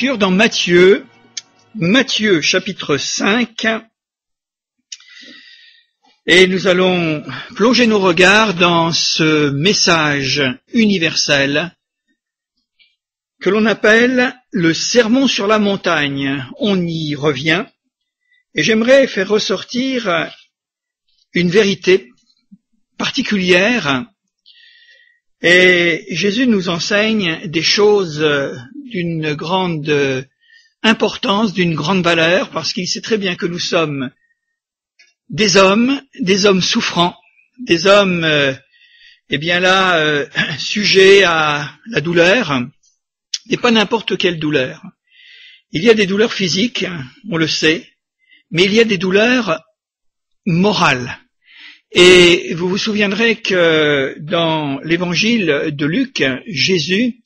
lecture dans Matthieu chapitre 5, et nous allons plonger nos regards dans ce message universel que l'on appelle le sermon sur la montagne. On y revient, et j'aimerais faire ressortir une vérité particulière. Et Jésus nous enseigne des choses d'une grande importance, d'une grande valeur, parce qu'il sait très bien que nous sommes des hommes souffrants, des hommes, sujets à la douleur, et pas n'importe quelle douleur. Il y a des douleurs physiques, on le sait, mais il y a des douleurs morales. Et vous vous souviendrez que dans l'évangile de Luc, Jésus,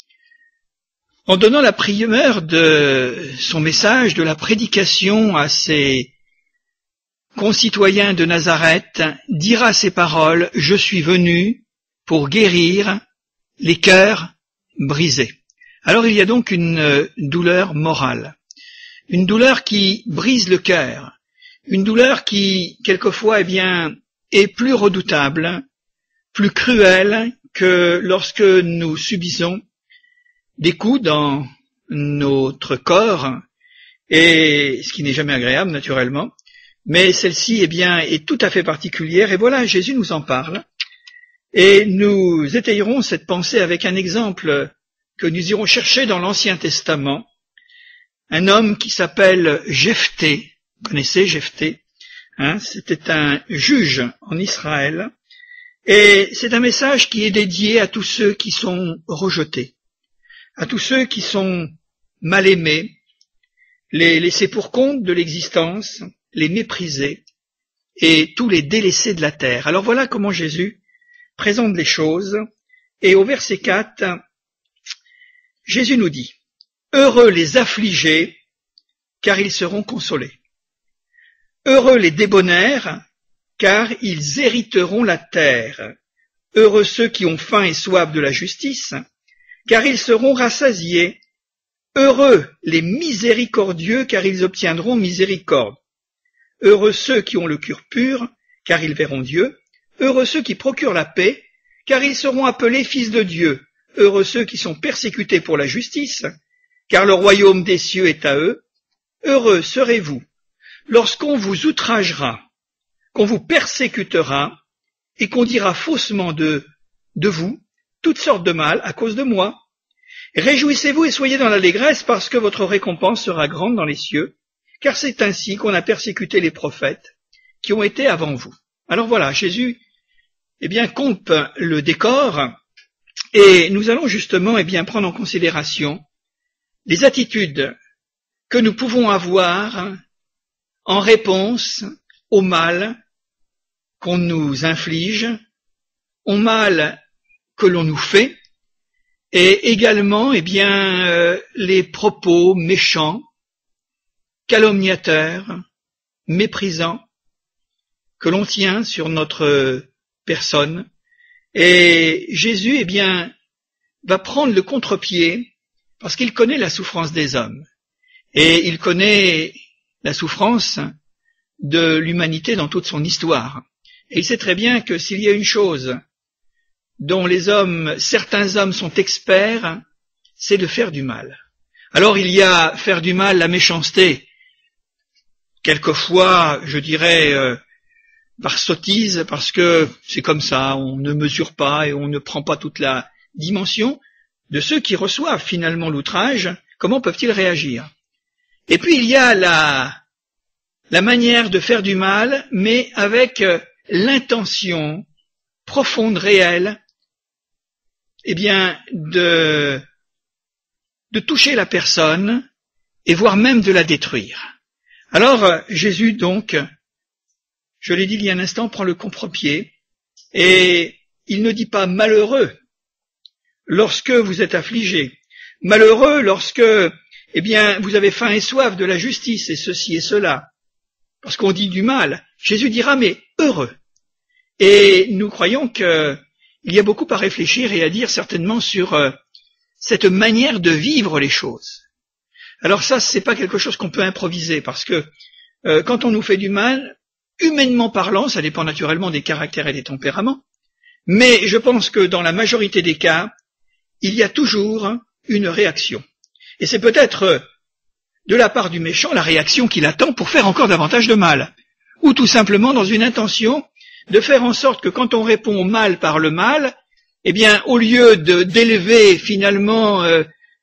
en donnant la primeur de son message, de la prédication à ses concitoyens de Nazareth, dira ces paroles: « Je suis venu pour guérir les cœurs brisés ». Alors il y a donc une douleur morale, une douleur qui brise le cœur, une douleur qui, quelquefois, est plus redoutable, plus cruelle que lorsque nous subissons des coups dans notre corps, et ce qui n'est jamais agréable naturellement, mais celle-ci est tout à fait particulière, et voilà, Jésus nous en parle, et nous étayerons cette pensée avec un exemple que nous irons chercher dans l'Ancien Testament, un homme qui s'appelle Jephthé. Vous connaissez Jephthé? C'était un juge en Israël, et c'est un message qui est dédié à tous ceux qui sont rejetés, à tous ceux qui sont mal aimés, les laissés pour compte de l'existence, les méprisés, et tous les délaissés de la terre. Alors voilà comment Jésus présente les choses, et au verset 4, Jésus nous dit: « Heureux les affligés, car ils seront consolés. Heureux les débonnaires, car ils hériteront la terre. Heureux ceux qui ont faim et soif de la justice, car ils seront rassasiés. Heureux les miséricordieux, car ils obtiendront miséricorde. Heureux ceux qui ont le cœur pur, car ils verront Dieu. Heureux ceux qui procurent la paix, car ils seront appelés fils de Dieu. Heureux ceux qui sont persécutés pour la justice, car le royaume des cieux est à eux. Heureux serez-vous lorsqu'on vous outragera, qu'on vous persécutera, et qu'on dira faussement de vous toutes sortes de mal à cause de moi. Réjouissez-vous et soyez dans l'allégresse, parce que votre récompense sera grande dans les cieux, car c'est ainsi qu'on a persécuté les prophètes qui ont été avant vous. » Alors voilà, Jésus, campe le décor, et nous allons justement, prendre en considération les attitudes que nous pouvons avoir en réponse au mal qu'on nous inflige, au mal que l'on nous fait, et également, les propos méchants, calomniateurs, méprisants, que l'on tient sur notre personne. Et Jésus, va prendre le contre-pied, parce qu'il connaît la souffrance des hommes, et il connaît la souffrance de l'humanité dans toute son histoire. Et il sait très bien que s'il y a une chose dont certains hommes sont experts, c'est de faire du mal. Alors il y a faire du mal, la méchanceté, quelquefois, par sottise, parce que c'est comme ça, on ne mesure pas et on ne prend pas toute la dimension de ceux qui reçoivent finalement l'outrage. Comment peuvent-ils réagir? Et puis il y a la manière de faire du mal, mais avec l'intention profonde, réelle, de toucher la personne et voire même de la détruire. Alors Jésus, donc, je l'ai dit il y a un instant, prend le contre-pied, et il ne dit pas malheureux lorsque vous êtes affligé, malheureux lorsque vous avez faim et soif de la justice et ceci et cela, parce qu'on dit du mal. Jésus dira mais heureux. Et nous croyons qu'il y a beaucoup à réfléchir et à dire certainement sur cette manière de vivre les choses. Alors ça, c'est pas quelque chose qu'on peut improviser, parce que quand on nous fait du mal, humainement parlant, ça dépend naturellement des caractères et des tempéraments, mais je pense que dans la majorité des cas, il y a toujours une réaction. Et c'est peut-être de la part du méchant la réaction qu'il attend pour faire encore davantage de mal, ou tout simplement dans une intention de faire en sorte que quand on répond au mal par le mal, eh bien, au lieu d'élever finalement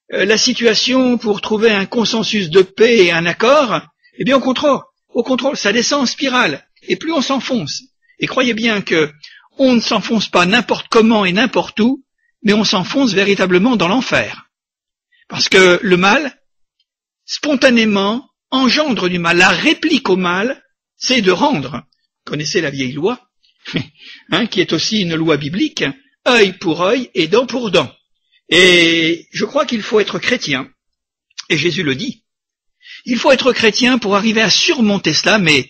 la situation pour trouver un consensus de paix et un accord, eh bien, au contrôle, ça descend en spirale, et plus on s'enfonce. Et croyez bien que on ne s'enfonce pas n'importe comment et n'importe où, mais on s'enfonce véritablement dans l'enfer. Parce que le mal, spontanément, engendre du mal. La réplique au mal, c'est de rendre, connaissez la vieille loi, qui est aussi une loi biblique, œil pour œil et dent pour dent. Et je crois qu'il faut être chrétien, et Jésus le dit. Il faut être chrétien pour arriver à surmonter cela, mais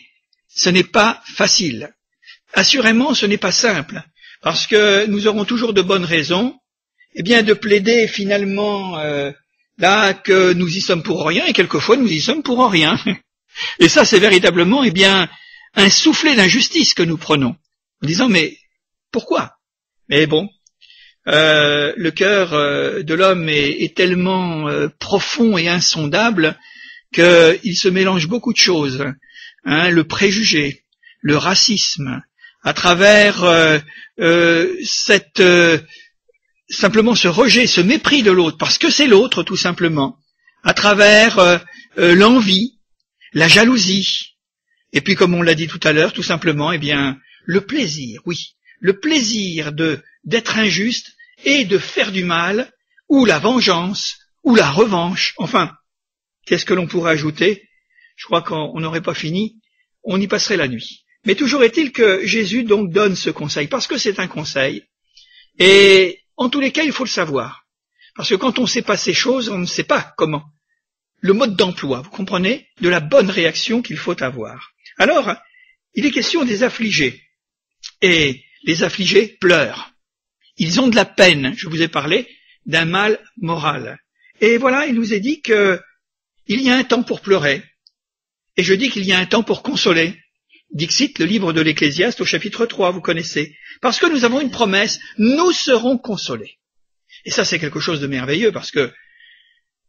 ce n'est pas facile. Assurément, ce n'est pas simple, parce que nous aurons toujours de bonnes raisons, eh bien, de plaider finalement là que nous y sommes pour rien, et quelquefois nous y sommes pour rien. Et ça, c'est véritablement, eh bien, un soufflet d'injustice que nous prenons, en disant mais pourquoi? Mais bon, le cœur de l'homme est tellement profond et insondable qu'il se mélange beaucoup de choses, le préjugé, le racisme, à travers simplement ce rejet, ce mépris de l'autre, parce que c'est l'autre tout simplement, à travers l'envie, la jalousie, et puis comme on l'a dit tout à l'heure, tout simplement, eh bien, le plaisir, oui, le plaisir d'être injuste et de faire du mal, ou la vengeance, ou la revanche, enfin, qu'est-ce que l'on pourrait ajouter? Je crois qu'on n'aurait pas fini, on y passerait la nuit. Mais toujours est-il que Jésus donc donne ce conseil, parce que c'est un conseil, et en tous les cas, il faut le savoir, parce que quand on ne sait pas ces choses, on ne sait pas comment. Le mode d'emploi, vous comprenez, de la bonne réaction qu'il faut avoir. Alors, il est question des affligés, et les affligés pleurent. Ils ont de la peine, je vous ai parlé d'un mal moral. Et voilà, il nous est dit qu'il y a un temps pour pleurer, et je dis qu'il y a un temps pour consoler. Dixit, le livre de l'Ecclésiaste au chapitre 3, vous connaissez. Parce que nous avons une promesse, nous serons consolés. Et ça, c'est quelque chose de merveilleux, parce que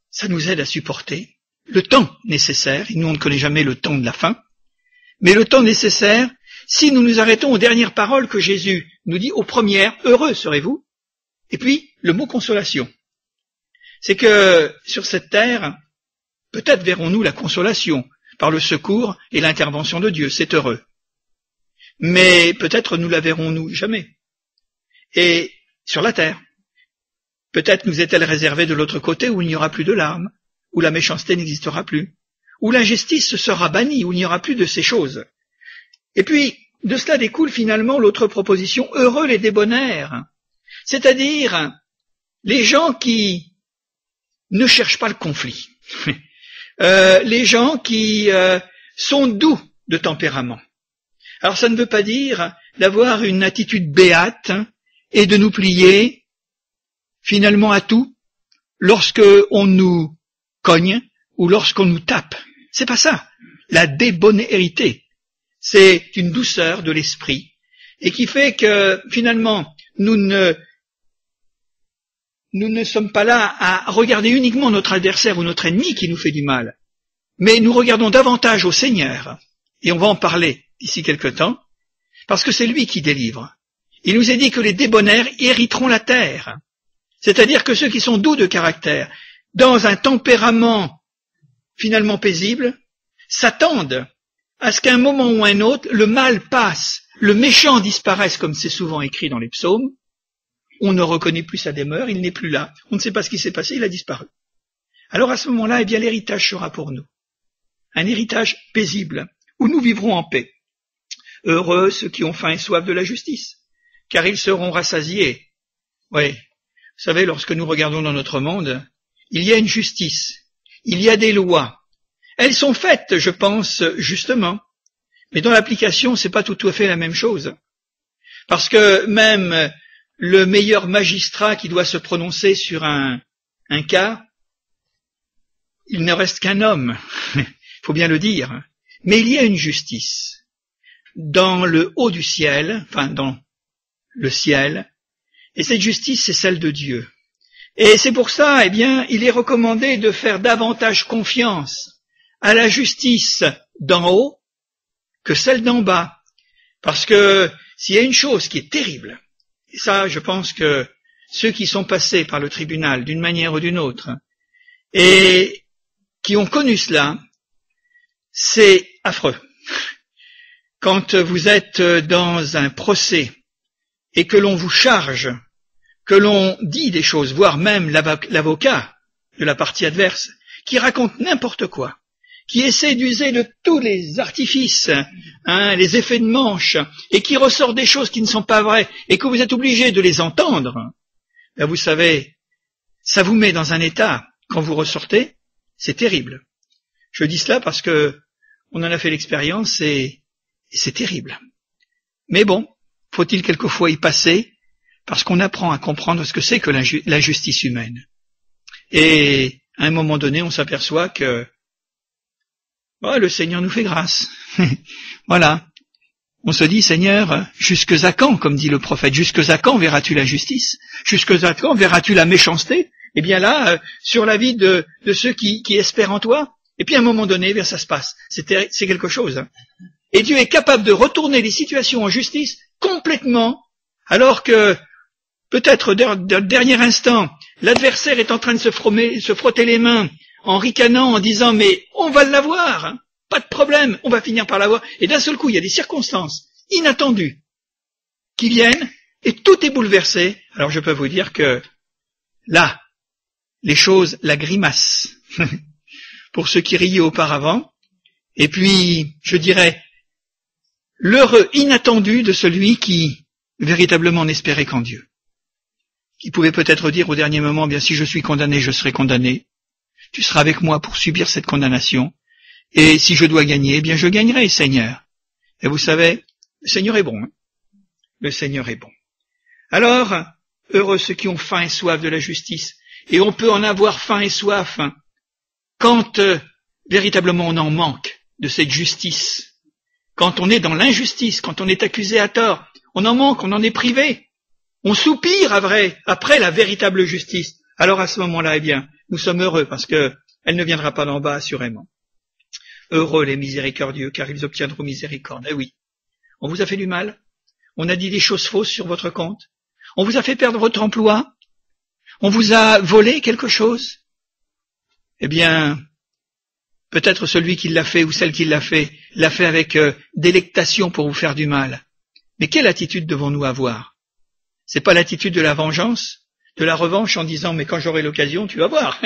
ça nous aide à supporter le temps nécessaire, et nous on ne connaît jamais le temps de la fin, mais le temps nécessaire, si nous nous arrêtons aux dernières paroles que Jésus nous dit, aux premières, heureux serez-vous, et puis le mot consolation. C'est que sur cette terre, peut-être verrons-nous la consolation, par le secours et l'intervention de Dieu, c'est heureux. Mais peut-être nous la verrons-nous jamais. Et sur la terre, peut-être nous est-elle réservée de l'autre côté où il n'y aura plus de larmes, où la méchanceté n'existera plus, où l'injustice sera bannie, où il n'y aura plus de ces choses. Et puis, de cela découle finalement l'autre proposition, heureux les débonnaires, c'est-à-dire les gens qui ne cherchent pas le conflit. Les gens qui sont doux de tempérament. Alors ça ne veut pas dire d'avoir une attitude béate et de nous plier finalement à tout lorsque on nous cogne ou lorsqu'on nous tape. C'est pas ça. La débonnérité, c'est une douceur de l'esprit et qui fait que finalement nous ne sommes pas là à regarder uniquement notre adversaire ou notre ennemi qui nous fait du mal, mais nous regardons davantage au Seigneur, et on va en parler d'ici quelque temps, parce que c'est lui qui délivre. Il nous est dit que les débonnaires hériteront la terre, c'est-à-dire que ceux qui sont doux de caractère, dans un tempérament finalement paisible, s'attendent à ce qu'à un moment ou un autre, le mal passe, le méchant disparaisse, comme c'est souvent écrit dans les psaumes. On ne reconnaît plus sa demeure, il n'est plus là, on ne sait pas ce qui s'est passé, il a disparu. Alors à ce moment-là, eh bien l'héritage sera pour nous un héritage paisible, où nous vivrons en paix. Heureux ceux qui ont faim et soif de la justice, car ils seront rassasiés. Oui, vous savez, lorsque nous regardons dans notre monde, il y a une justice, il y a des lois. Elles sont faites, je pense, justement, mais dans l'application, c'est pas tout à fait la même chose. Parce que même le meilleur magistrat qui doit se prononcer sur un cas, il ne reste qu'un homme, il faut bien le dire, mais il y a une justice. Dans le haut du ciel, enfin dans le ciel, et cette justice c'est celle de Dieu. Et c'est pour ça, eh bien, il est recommandé de faire davantage confiance à la justice d'en haut que celle d'en bas. Parce que s'il y a une chose qui est terrible, et ça je pense que ceux qui sont passés par le tribunal d'une manière ou d'une autre, et qui ont connu cela, c'est affreux. Quand vous êtes dans un procès et que l'on vous charge, que l'on dit des choses, voire même l'avocat de la partie adverse, qui raconte n'importe quoi, qui essaie d'user de tous les artifices, les effets de manche, et qui ressort des choses qui ne sont pas vraies, et que vous êtes obligé de les entendre, ben vous savez, ça vous met dans un état, quand vous ressortez, c'est terrible. Je dis cela parce que on en a fait l'expérience et c'est terrible. Mais bon, faut-il quelquefois y passer, parce qu'on apprend à comprendre ce que c'est que la justice humaine. Et à un moment donné, on s'aperçoit que le Seigneur nous fait grâce. Voilà. On se dit, Seigneur, jusque à quand, comme dit le prophète, jusque à quand verras-tu la justice? Jusque à quand verras-tu la méchanceté? Eh bien là, sur la vie de ceux qui espèrent en toi, et puis à un moment donné, bien ça se passe. C'est quelque chose. Hein. Et Dieu est capable de retourner les situations en justice complètement, alors que peut-être de dernier instant, l'adversaire est en train de se frotter les mains en ricanant, en disant « mais on va l'avoir, hein, pas de problème, on va finir par l'avoir ». Et d'un seul coup, il y a des circonstances inattendues qui viennent et tout est bouleversé. Alors je peux vous dire que là, les choses, la grimace, pour ceux qui riaient auparavant, et puis, je dirais, l'heureux inattendu de celui qui véritablement n'espérait qu'en Dieu. Qui pouvait peut-être dire au dernier moment, bien si je suis condamné, je serai condamné. Tu seras avec moi pour subir cette condamnation. Et si je dois gagner, eh bien je gagnerai, Seigneur. Et vous savez, le Seigneur est bon. Hein, le Seigneur est bon. Alors, heureux ceux qui ont faim et soif de la justice. Et on peut en avoir faim et soif quand véritablement on en manque de cette justice. Quand on est dans l'injustice, quand on est accusé à tort, on en manque, on en est privé. On soupire après la véritable justice. Alors à ce moment-là, eh bien, nous sommes heureux parce que elle ne viendra pas d'en bas, assurément. Heureux les miséricordieux, car ils obtiendront miséricorde. Eh oui, on vous a fait du mal, on a dit des choses fausses sur votre compte, on vous a fait perdre votre emploi, on vous a volé quelque chose. Eh bien, peut-être celui qui l'a fait ou celle qui l'a fait avec délectation pour vous faire du mal. Mais quelle attitude devons-nous avoir? C'est pas l'attitude de la vengeance, de la revanche en disant mais quand j'aurai l'occasion, tu vas voir.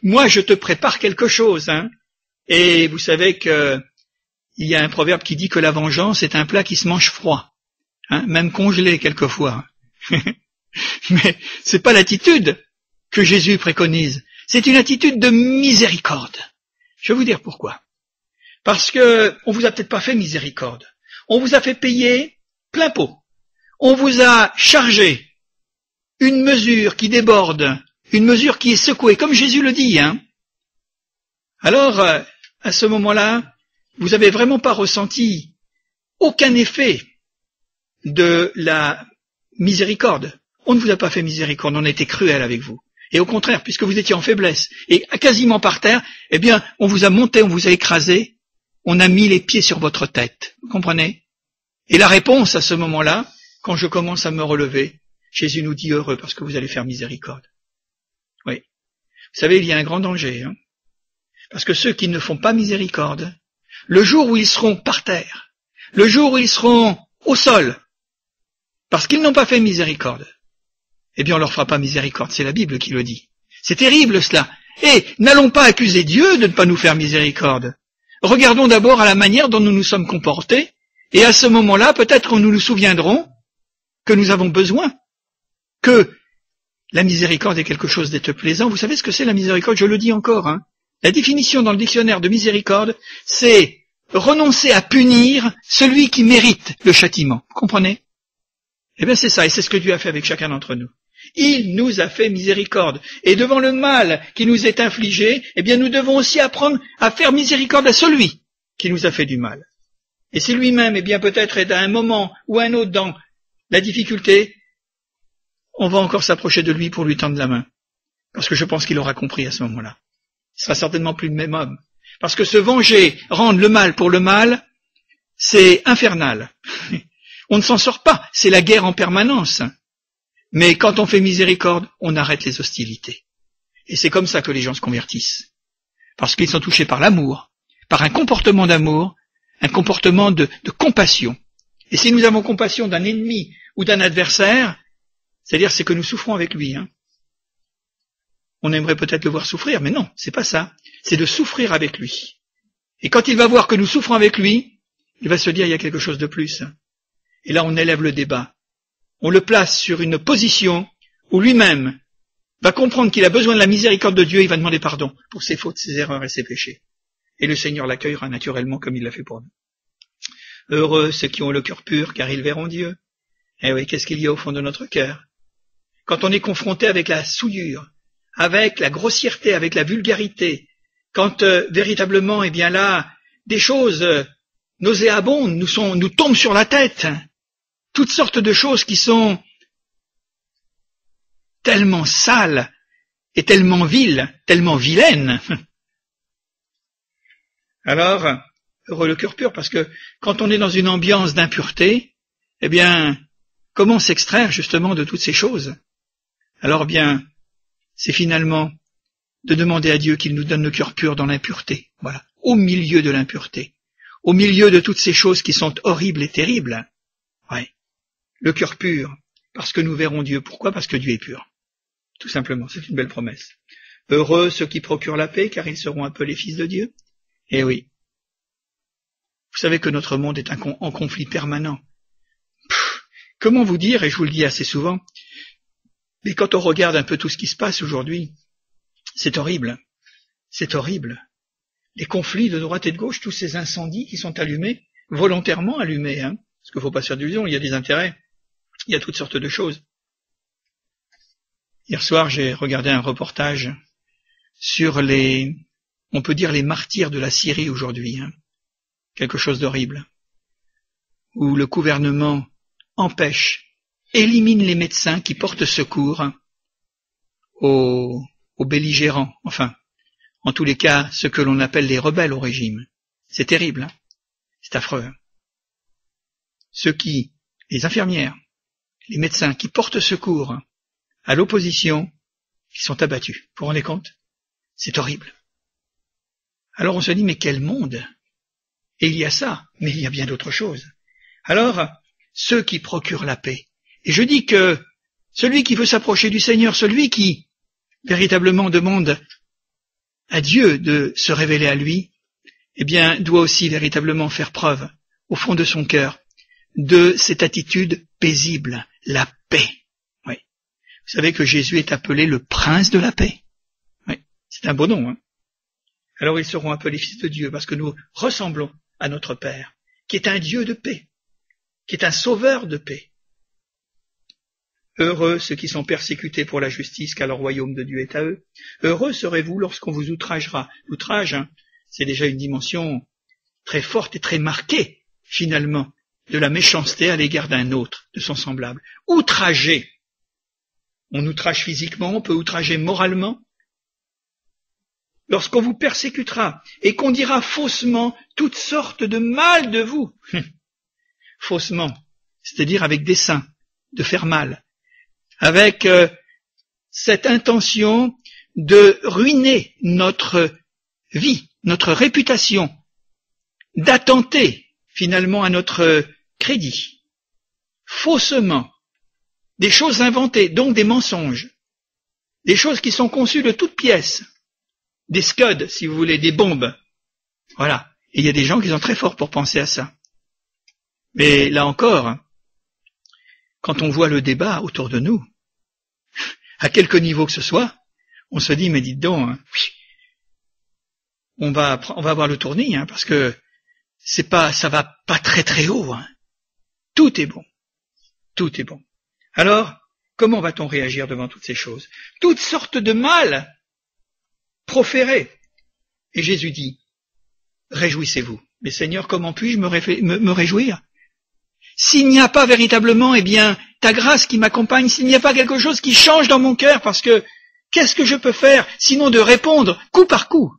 Moi, je te prépare quelque chose. Hein. Et vous savez que il y a un proverbe qui dit que la vengeance est un plat qui se mange froid, hein, même congelé quelquefois. Mais c'est pas l'attitude que Jésus préconise. C'est une attitude de miséricorde. Je vais vous dire pourquoi. Parce que on vous a peut-être pas fait miséricorde. On vous a fait payer plein pot. On vous a chargé une mesure qui déborde, une mesure qui est secouée, comme Jésus le dit. Hein. Alors, à ce moment-là, vous n'avez vraiment pas ressenti aucun effet de la miséricorde. On ne vous a pas fait miséricorde, on a été cruel avec vous. Et au contraire, puisque vous étiez en faiblesse et quasiment par terre, eh bien, on vous a monté, on vous a écrasé, on a mis les pieds sur votre tête. Vous comprenez? Et la réponse à ce moment-là, quand je commence à me relever, Jésus nous dit heureux parce que vous allez faire miséricorde. Oui. Vous savez, il y a un grand danger, hein. Parce que ceux qui ne font pas miséricorde, le jour où ils seront par terre, le jour où ils seront au sol, parce qu'ils n'ont pas fait miséricorde, eh bien on leur fera pas miséricorde, c'est la Bible qui le dit. C'est terrible cela. Et n'allons pas accuser Dieu de ne pas nous faire miséricorde. Regardons d'abord à la manière dont nous nous sommes comportés, et à ce moment-là, peut-être nous nous souviendrons que nous avons besoin, que la miséricorde est quelque chose d'être plaisant. Vous savez ce que c'est la miséricorde? Je le dis encore, hein. La définition dans le dictionnaire de miséricorde, c'est renoncer à punir celui qui mérite le châtiment. Vous comprenez? Eh bien c'est ça, et c'est ce que Dieu a fait avec chacun d'entre nous. Il nous a fait miséricorde. Et devant le mal qui nous est infligé, eh bien nous devons aussi apprendre à faire miséricorde à celui qui nous a fait du mal. Et si lui-même, eh bien peut-être est à un moment ou un autre dans la difficulté, on va encore s'approcher de lui pour lui tendre la main. Parce que je pense qu'il aura compris à ce moment-là. Il sera certainement plus le même homme. Parce que se venger, rendre le mal pour le mal, c'est infernal. On ne s'en sort pas, c'est la guerre en permanence. Mais quand on fait miséricorde, on arrête les hostilités. Et c'est comme ça que les gens se convertissent. Parce qu'ils sont touchés par l'amour, par un comportement d'amour, un comportement de compassion. Et si nous avons compassion d'un ennemi ou d'un adversaire, c'est-à-dire c'est que nous souffrons avec lui. On aimerait peut-être le voir souffrir, mais non, c'est pas ça. C'est de souffrir avec lui. Et quand il va voir que nous souffrons avec lui, il va se dire il y a quelque chose de plus. Et là on élève le débat. On le place sur une position où lui-même va comprendre qu'il a besoin de la miséricorde de Dieu et il va demander pardon pour ses fautes, ses erreurs et ses péchés. Et le Seigneur l'accueillera naturellement comme il l'a fait pour nous. Heureux ceux qui ont le cœur pur, car ils verront Dieu. Eh oui, qu'est-ce qu'il y a au fond de notre cœur? Quand on est confronté avec la souillure, avec la grossièreté, avec la vulgarité, quand véritablement, eh bien là, des choses nauséabondes nous tombent sur la tête, toutes sortes de choses qui sont tellement sales et tellement viles, tellement vilaines. Alors, heureux le cœur pur, parce que quand on est dans une ambiance d'impureté, eh bien, comment s'extraire justement de toutes ces choses? Alors bien, c'est finalement de demander à Dieu qu'il nous donne le cœur pur dans l'impureté, voilà, au milieu de l'impureté, au milieu de toutes ces choses qui sont horribles et terribles. Ouais. Le cœur pur, parce que nous verrons Dieu. Pourquoi? Parce que Dieu est pur. Tout simplement, c'est une belle promesse. Heureux ceux qui procurent la paix, car ils seront appelés fils de Dieu. Eh oui. Vous savez que notre monde est en conflit permanent. Comment vous dire, et je vous le dis assez souvent, mais quand on regarde un peu tout ce qui se passe aujourd'hui, c'est horrible. C'est horrible. Les conflits de droite et de gauche, tous ces incendies qui sont allumés, volontairement allumés, parce qu'il ne faut pas se faire d'illusions, il y a des intérêts, il y a toutes sortes de choses. Hier soir, j'ai regardé un reportage sur on peut dire les martyrs de la Syrie aujourd'hui, quelque chose d'horrible, où le gouvernement élimine les médecins qui portent secours aux belligérants, enfin, en tous les cas, ce que l'on appelle les rebelles au régime. C'est terrible, c'est affreux. Les infirmières, les médecins qui portent secours à l'opposition, qui sont abattus. Vous vous rendez compte? C'est horrible. Alors on se dit, mais quel monde? Et il y a ça, mais il y a bien d'autres choses. Alors, ceux qui procurent la paix. Et je dis que celui qui veut s'approcher du Seigneur, celui qui véritablement demande à Dieu de se révéler à lui, eh bien, doit aussi véritablement faire preuve, au fond de son cœur, de cette attitude paisible, la paix. Oui. Vous savez que Jésus est appelé le prince de la paix. Oui. C'est un beau nom, Alors ils seront appelés fils de Dieu, parce que nous ressemblons à notre Père, qui est un Dieu de paix, qui est un sauveur de paix. Heureux ceux qui sont persécutés pour la justice, car le royaume de Dieu est à eux. Heureux serez-vous lorsqu'on vous outragera. L'outrage, c'est déjà une dimension très forte et très marquée, finalement, de la méchanceté à l'égard d'un autre, de son semblable. Outrager. On outrage physiquement, on peut outrager moralement. Lorsqu'on vous persécutera et qu'on dira faussement toutes sortes de mal de vous. Faussement, c'est-à-dire avec dessein de faire mal, avec cette intention de ruiner notre vie, notre réputation, d'attenter finalement à notre crédit, faussement, des choses inventées, donc des mensonges, des choses qui sont conçues de toutes pièces, des scuds, si vous voulez, des bombes. Voilà. Et il y a des gens qui sont très forts pour penser à ça. Mais là encore, quand on voit le débat autour de nous, à quelque niveau que ce soit, on se dit, mais dites donc, on va avoir le tournis, parce que ça va pas très très haut. Tout est bon. Tout est bon. Alors, comment va-t-on réagir devant toutes ces choses? Toutes sortes de mal proférés. Et Jésus dit, réjouissez-vous. Mais Seigneur, comment puis-je me réjouir? S'il n'y a pas véritablement, eh bien, ta grâce qui m'accompagne, s'il n'y a pas quelque chose qui change dans mon cœur, parce que qu'est-ce que je peux faire sinon de répondre coup par coup?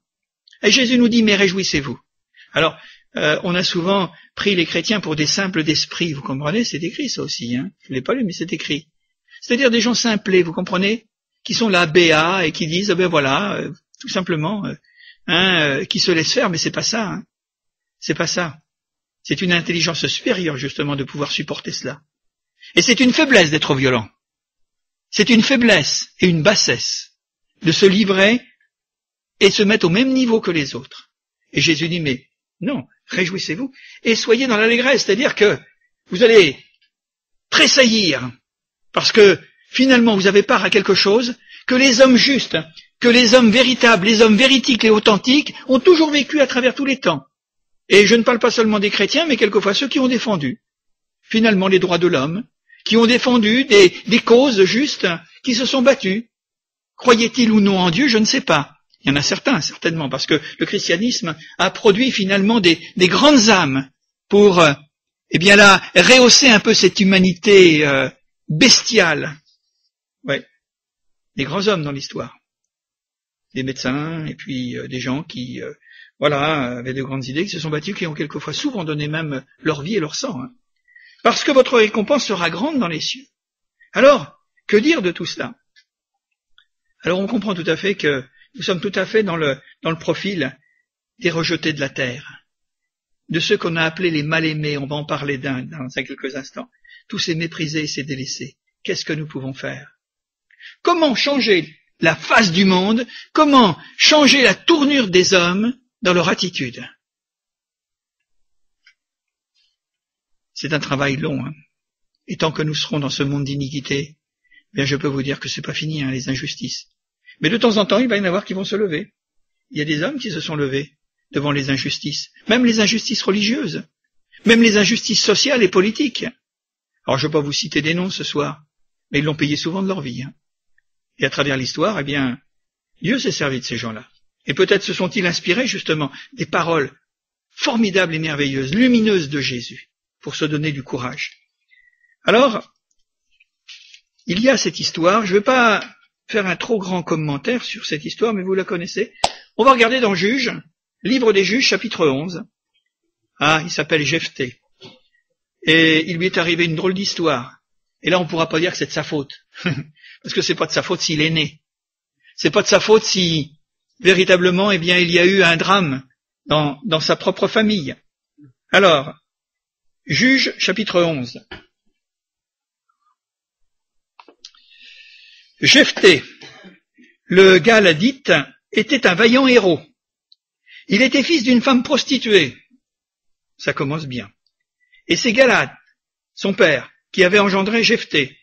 Et Jésus nous dit, mais réjouissez-vous. Alors, on a souvent pris les chrétiens pour des simples d'esprit, vous comprenez? C'est écrit ça aussi, hein. Je ne l'ai pas lu, mais c'est écrit. C'est-à-dire des gens simplés, vous comprenez? Qui sont là, béats, et qui disent, ben voilà, tout simplement, qui se laissent faire, mais c'est pas ça, hein. C'est pas ça. C'est une intelligence supérieure, justement, de pouvoir supporter cela. Et c'est une faiblesse d'être violent. C'est une faiblesse et une bassesse de se livrer et se mettre au même niveau que les autres. Et Jésus dit, mais non, réjouissez-vous et soyez dans l'allégresse, c'est-à-dire que vous allez tressaillir parce que finalement vous avez part à quelque chose que les hommes justes, que les hommes véritables, les hommes véritiques et authentiques ont toujours vécu à travers tous les temps. Et je ne parle pas seulement des chrétiens, mais quelquefois ceux qui ont défendu finalement les droits de l'homme, qui ont défendu des causes justes, qui se sont battus. Croyaient-ils ou non en Dieu, je ne sais pas. Il y en a certains, certainement, parce que le christianisme a produit finalement des grandes âmes pour, eh bien là, rehausser un peu cette humanité bestiale. Ouais, des grands hommes dans l'histoire. Des médecins, et puis des gens qui, avaient de grandes idées, qui se sont battus, qui ont quelquefois souvent donné même leur vie et leur sang. Hein. Parce que votre récompense sera grande dans les cieux. Alors, que dire de tout cela? Alors on comprend tout à fait que nous sommes tout à fait dans le profil des rejetés de la terre, de ceux qu'on a appelés les mal-aimés, on va en parler dans quelques instants, tous ces méprisés et ces délaissés. Qu'est-ce que nous pouvons faire? Comment changer la face du monde? Comment changer la tournure des hommes dans leur attitude? C'est un travail long, hein. Et tant que nous serons dans ce monde d'iniquité, bien je peux vous dire que c'est pas fini, hein, les injustices. Mais de temps en temps, il va y en avoir qui vont se lever. Il y a des hommes qui se sont levés devant les injustices, même les injustices religieuses, même les injustices sociales et politiques. Alors je ne vais pas vous citer des noms ce soir, mais ils l'ont payé souvent de leur vie. Hein. Et à travers l'histoire, eh bien, Dieu s'est servi de ces gens-là. Et peut-être se sont-ils inspirés justement des paroles formidables et merveilleuses, lumineuses de Jésus, pour se donner du courage. Alors, il y a cette histoire, je ne vais pas faire un trop grand commentaire sur cette histoire, mais vous la connaissez. On va regarder dans Juges, livre des Juges, chapitre 11. Ah, il s'appelle Jephthé. Et il lui est arrivé une drôle d'histoire. Et là, on ne pourra pas dire que c'est de sa faute. Parce que c'est pas de sa faute s'il est né. C'est pas de sa faute si, véritablement, eh bien, il y a eu un drame dans sa propre famille. Alors, Juges, chapitre 11. Jephthé, le Galadite, était un vaillant héros. Il était fils d'une femme prostituée. Ça commence bien. Et c'est Galad, son père, qui avait engendré Jephthé.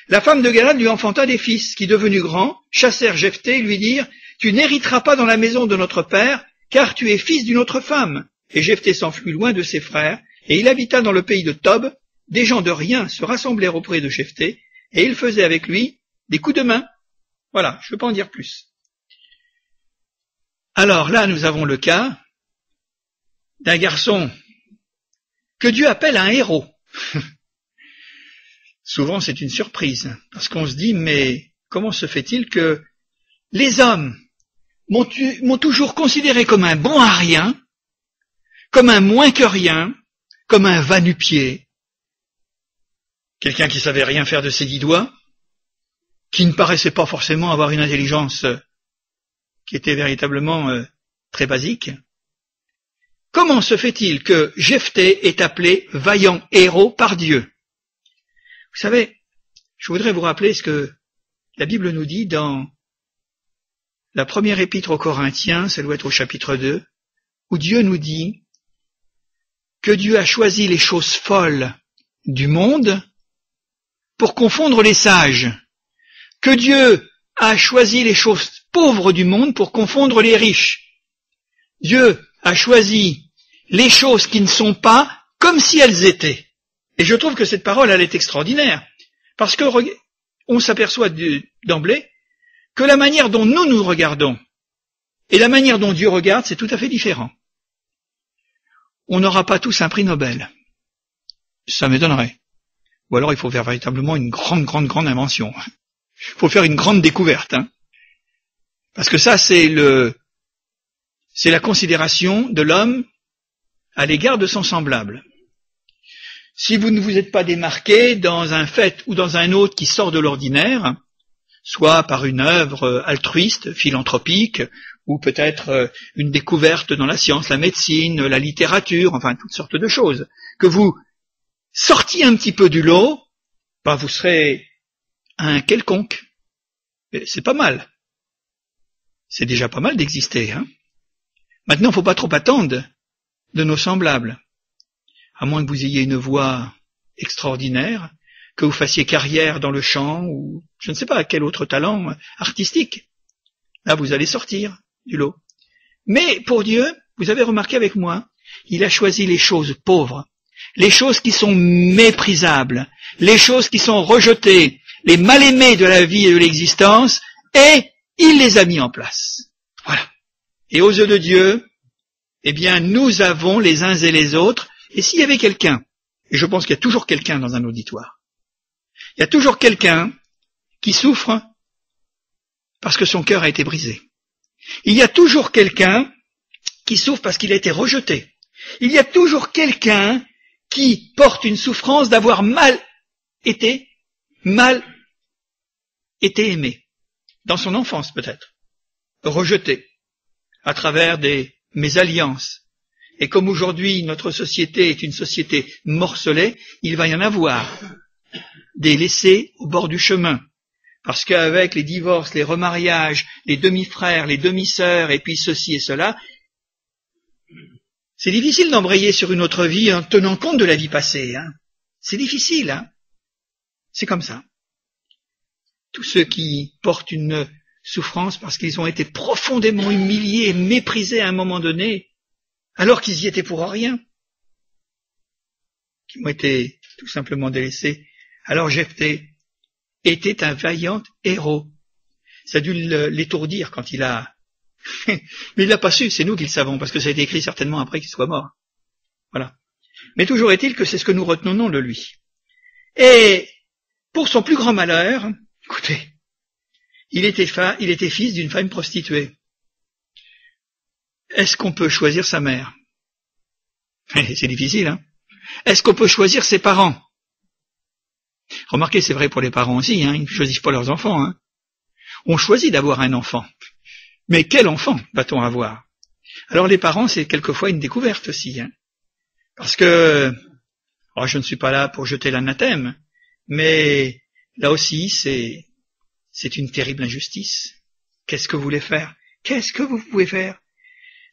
La femme de Galad lui enfanta des fils, qui, devenus grands, chassèrent Jephthé et lui dirent « Tu n'hériteras pas dans la maison de notre père, car tu es fils d'une autre femme. » Et Jephthé s'enfuit loin de ses frères, et il habita dans le pays de Tob. Des gens de rien se rassemblèrent auprès de Jephthé, et ils faisaient avec lui des coups de main. Voilà, je ne veux pas en dire plus. Alors là, nous avons le cas d'un garçon que Dieu appelle un héros. Souvent, c'est une surprise, parce qu'on se dit, mais comment se fait-il que les hommes m'ont toujours considéré comme un bon à rien, comme un moins que rien, comme un va-nu-pied, quelqu'un qui savait rien faire de ses 10 doigts, qui ne paraissait pas forcément avoir une intelligence qui était véritablement très basique. Comment se fait-il que Jephthé est appelé vaillant héros par Dieu? Vous savez, je voudrais vous rappeler ce que la Bible nous dit dans la première épître aux Corinthiens, ça doit être au chapitre 2, où Dieu nous dit que Dieu a choisi les choses folles du monde pour confondre les sages, que Dieu a choisi les choses pauvres du monde pour confondre les riches. Dieu a choisi les choses qui ne sont pas comme si elles étaient. Et je trouve que cette parole, elle est extraordinaire. Parce que on s'aperçoit d'emblée que la manière dont nous regardons et la manière dont Dieu regarde, c'est tout à fait différent. On n'aura pas tous un prix Nobel. Ça m'étonnerait. Ou alors il faut faire véritablement une grande invention. Il faut faire une grande découverte. Parce que ça, c'est la considération de l'homme à l'égard de son semblable. Si vous ne vous êtes pas démarqué dans un fait ou dans un autre qui sort de l'ordinaire, soit par une œuvre altruiste, philanthropique, ou peut-être une découverte dans la science, la médecine, la littérature, enfin toutes sortes de choses, que vous sortiez un petit peu du lot, vous serez un quelconque. C'est pas mal. C'est déjà pas mal d'exister. Maintenant, il ne faut pas trop attendre de nos semblables. À moins que vous ayez une voix extraordinaire, que vous fassiez carrière dans le chant, ou je ne sais pas quel autre talent artistique. Là, vous allez sortir du lot. Mais pour Dieu, vous avez remarqué avec moi, il a choisi les choses pauvres, les choses qui sont méprisables, les choses qui sont rejetées, les mal-aimés de la vie et de l'existence, et il les a mis en place. Voilà. Et aux yeux de Dieu, eh bien, nous avons les uns et les autres, et s'il y avait quelqu'un, et je pense qu'il y a toujours quelqu'un dans un auditoire, il y a toujours quelqu'un qui souffre parce que son cœur a été brisé. Il y a toujours quelqu'un qui souffre parce qu'il a été rejeté. Il y a toujours quelqu'un qui porte une souffrance d'avoir mal été aimé. Dans son enfance peut-être. Rejeté. À travers des mésalliances. Et comme aujourd'hui notre société est une société morcelée, il va y en avoir des laissés au bord du chemin. Parce qu'avec les divorces, les remariages, les demi-frères, les demi-sœurs, et puis ceci et cela, c'est difficile d'embrayer sur une autre vie en tenant compte de la vie passée. C'est difficile. C'est comme ça. Tous ceux qui portent une souffrance parce qu'ils ont été profondément humiliés et méprisés à un moment donné, alors qu'ils y étaient pour rien, qui ont été tout simplement délaissés. Alors Jephthé était un vaillant héros. Ça a dû l'étourdir quand il a... Mais il l'a pas su, c'est nous qui le savons, parce que ça a été écrit certainement après qu'il soit mort. Voilà. Mais toujours est-il que c'est ce que nous retenons de lui. Et pour son plus grand malheur, écoutez, il était fils d'une femme prostituée. Est-ce qu'on peut choisir sa mère? C'est difficile, Est-ce qu'on peut choisir ses parents? Remarquez, c'est vrai pour les parents aussi, ils ne choisissent pas leurs enfants. On choisit d'avoir un enfant. Mais quel enfant va-t-on avoir? Alors les parents, c'est quelquefois une découverte aussi. Parce que, je ne suis pas là pour jeter l'anathème, mais là aussi, c'est une terrible injustice. Qu'est-ce que vous voulez faire? Qu'est-ce que vous pouvez faire?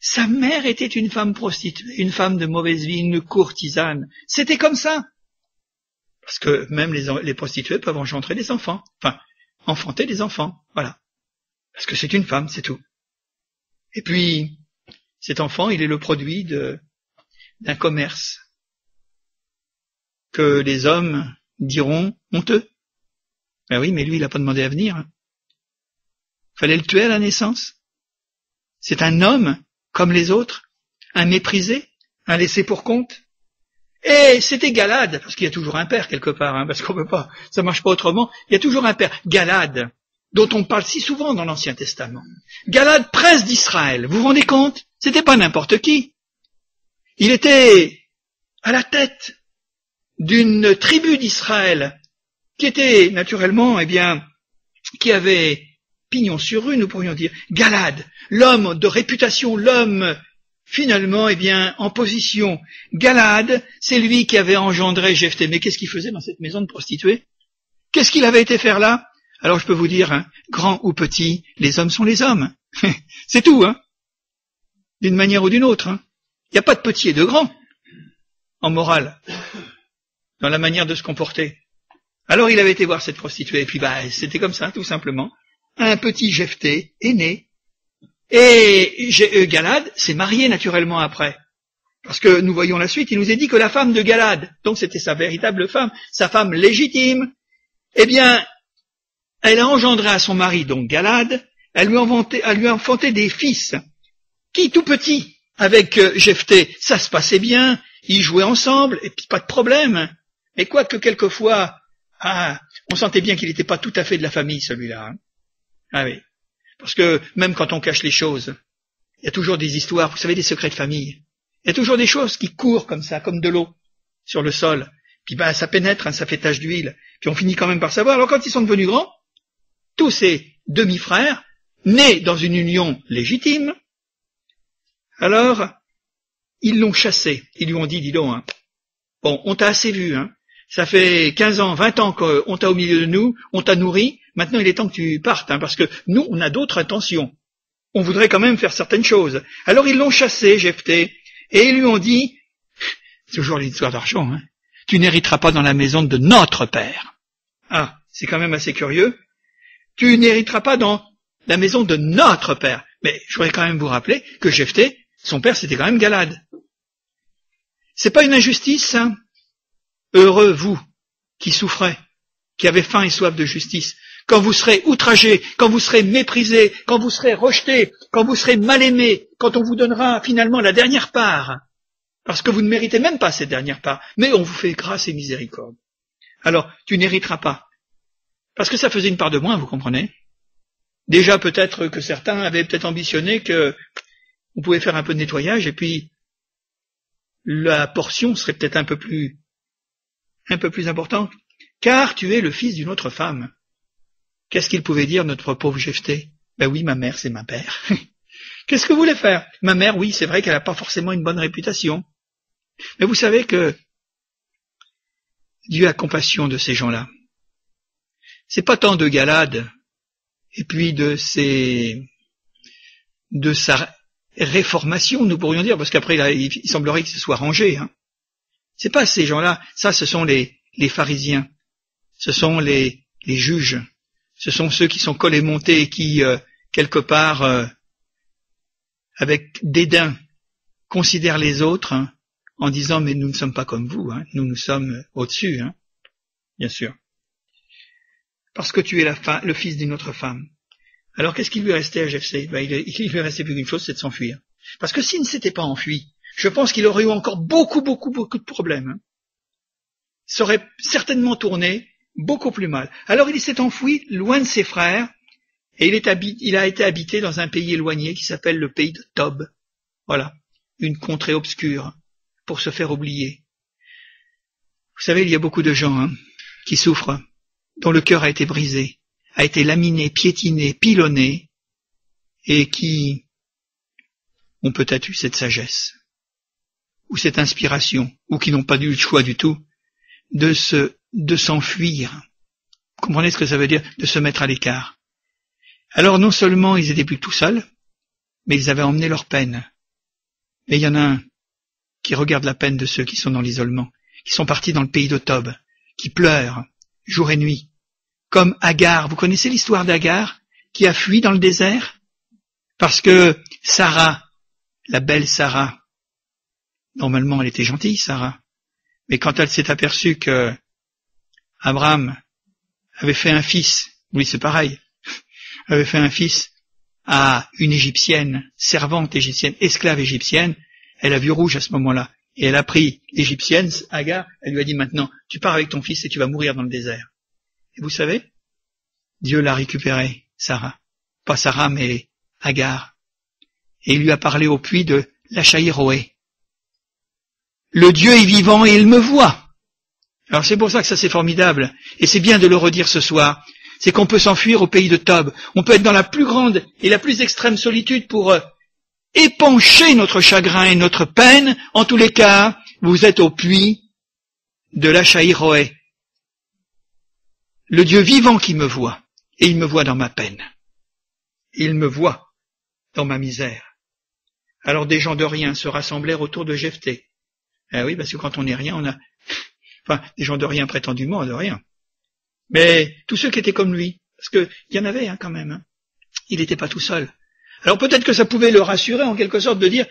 Sa mère était une femme prostituée, une femme de mauvaise vie, une courtisane. C'était comme ça. Parce que même les prostituées peuvent engendrer des enfants. Enfin, enfanter des enfants. Voilà. Parce que c'est une femme, c'est tout. Et puis, cet enfant, il est le produit d'un commerce que les hommes diront honteux. Ben oui, mais lui, il n'a pas demandé à venir. Fallait le tuer à la naissance. C'est un homme comme les autres, un méprisé, un laissé pour compte. Et c'était Galad, parce qu'il y a toujours un père quelque part, parce qu'on peut pas, ça marche pas autrement. Il y a toujours un père, Galad, dont on parle si souvent dans l'Ancien Testament. Galad, prince d'Israël, vous vous rendez compte? C'était pas n'importe qui. Il était à la tête d'une tribu d'Israël, qui était naturellement, qui avait pignon sur rue, nous pourrions dire. Galad, l'homme de réputation, l'homme finalement, en position. Galad, c'est lui qui avait engendré Jephthé. Mais qu'est-ce qu'il faisait dans cette maison de prostituées? Qu'est-ce qu'il avait été faire là? Alors je peux vous dire, grand ou petit, les hommes sont les hommes. C'est tout, d'une manière ou d'une autre. Il n'y a pas de petit et de grand en morale, dans la manière de se comporter. Alors il avait été voir cette prostituée, et puis c'était comme ça, tout simplement. Un petit Jephthé est né. Et Galad s'est marié naturellement après. Parce que nous voyons la suite, il nous est dit que la femme de Galad, donc c'était sa véritable femme, sa femme légitime, elle a engendré à son mari, donc Galad, elle lui a enfanté des fils, qui tout petits, avec Jephthé, ça se passait bien, ils jouaient ensemble, et puis pas de problème. Mais quoique quelquefois, on sentait bien qu'il n'était pas tout à fait de la famille, celui-là. Hein. Ah oui. Parce que même quand on cache les choses, il y a toujours des histoires, vous savez, des secrets de famille. Il y a toujours des choses qui courent comme ça, comme de l'eau, sur le sol. Puis ça pénètre, hein, ça fait tache d'huile. Puis on finit quand même par savoir. Alors quand ils sont devenus grands, tous ces demi-frères, nés dans une union légitime, alors ils l'ont chassé. Ils lui ont dit, dis donc, hein, bon, on t'a assez vu, hein. Ça fait 15 ans, 20 ans qu'on t'a au milieu de nous, on t'a nourri, maintenant il est temps que tu partes, hein, parce que nous, on a d'autres intentions. On voudrait quand même faire certaines choses. Alors ils l'ont chassé, Jephthé, et ils lui ont dit, c'est toujours l'histoire d'argent, hein, tu n'hériteras pas dans la maison de notre père. Ah, c'est quand même assez curieux. Tu n'hériteras pas dans la maison de notre père. Mais je voudrais quand même vous rappeler que Jephthé, son père, c'était quand même Galad. C'est pas une injustice, hein? Heureux, vous, qui souffrez, qui avez faim et soif de justice, quand vous serez outragés, quand vous serez méprisés, quand vous serez rejetés, quand vous serez mal aimés, quand on vous donnera finalement la dernière part, parce que vous ne méritez même pas cette dernière part, mais on vous fait grâce et miséricorde. Alors, tu n'hériteras pas. Parce que ça faisait une part de moins, vous comprenez? Déjà, peut-être que certains avaient peut-être ambitionné que on pouvait faire un peu de nettoyage, et puis la portion serait peut-être un peu plus importante, car tu es le fils d'une autre femme. Qu'est-ce qu'il pouvait dire, notre pauvre Jephthé? Ben oui, ma mère, c'est ma mère. Qu'est-ce que vous voulez faire? Ma mère, oui, c'est vrai qu'elle n'a pas forcément une bonne réputation. Mais vous savez que Dieu a compassion de ces gens-là. C'est pas tant de Galad, et puis de sa réformation, nous pourrions dire, parce qu'après, il semblerait que ce soit rangé, hein. C'est pas ces gens-là, ça ce sont les pharisiens, ce sont les juges, ce sont ceux qui sont collés montés et qui, quelque part, avec dédain, considèrent les autres, hein, en disant mais nous ne sommes pas comme vous, hein, nous sommes au-dessus, hein, bien sûr. Parce que tu es le fils d'une autre femme. Alors qu'est-ce qu'il lui restait à Jephthé? Il lui restait plus qu'une chose, c'est de s'enfuir. Parce que s'il ne s'était pas enfui, je pense qu'il aurait eu encore beaucoup de problèmes. Hein. Ça aurait certainement tourné beaucoup plus mal. Alors il s'est enfoui loin de ses frères, et il a été habité dans un pays éloigné qui s'appelle le pays de Tob. Voilà, une contrée obscure, pour se faire oublier. Vous savez, il y a beaucoup de gens qui souffrent, dont le cœur a été brisé, a été laminé, piétiné, pilonné, et qui ont peut-être eu cette sagesse, ou cette inspiration, ou qui n'ont pas eu le choix du tout, de s'enfuir. Vous comprenez ce que ça veut dire, de se mettre à l'écart? Alors non seulement ils étaient plus tout seuls, mais ils avaient emmené leur peine. Et il y en a un qui regarde la peine de ceux qui sont dans l'isolement, qui sont partis dans le pays de Tob, qui pleurent jour et nuit, comme Agar. Vous connaissez l'histoire d'Agar, qui a fui dans le désert? Parce que Sarah, la belle Sarah, normalement elle était gentille, Sarah, mais quand elle s'est aperçue que Abraham avait fait un fils, oui c'est pareil, avait fait un fils à une égyptienne, servante égyptienne, esclave égyptienne, elle a vu rouge à ce moment-là, et elle a pris l'égyptienne, Agar, elle lui a dit maintenant, tu pars avec ton fils et tu vas mourir dans le désert. Et vous savez, Dieu l'a récupéré, Sarah, pas Sarah mais Agar, et il lui a parlé au puits de Lachaïroé. Le Dieu est vivant et il me voit. Alors c'est pour ça que ça c'est formidable, et c'est bien de le redire ce soir, c'est qu'on peut s'enfuir au pays de Tob, on peut être dans la plus grande et la plus extrême solitude pour épancher notre chagrin et notre peine. En tous les cas, vous êtes au puits de Lachaïroé. Le Dieu vivant qui me voit, et il me voit dans ma peine. Il me voit dans ma misère. Alors des gens de rien se rassemblèrent autour de Jephthé. Eh oui, parce que quand on n'est rien, on a... Enfin, des gens de rien prétendument, de rien. Mais tous ceux qui étaient comme lui, parce qu'il y en avait quand même, il n'était pas tout seul. Alors peut-être que ça pouvait le rassurer en quelque sorte de dire,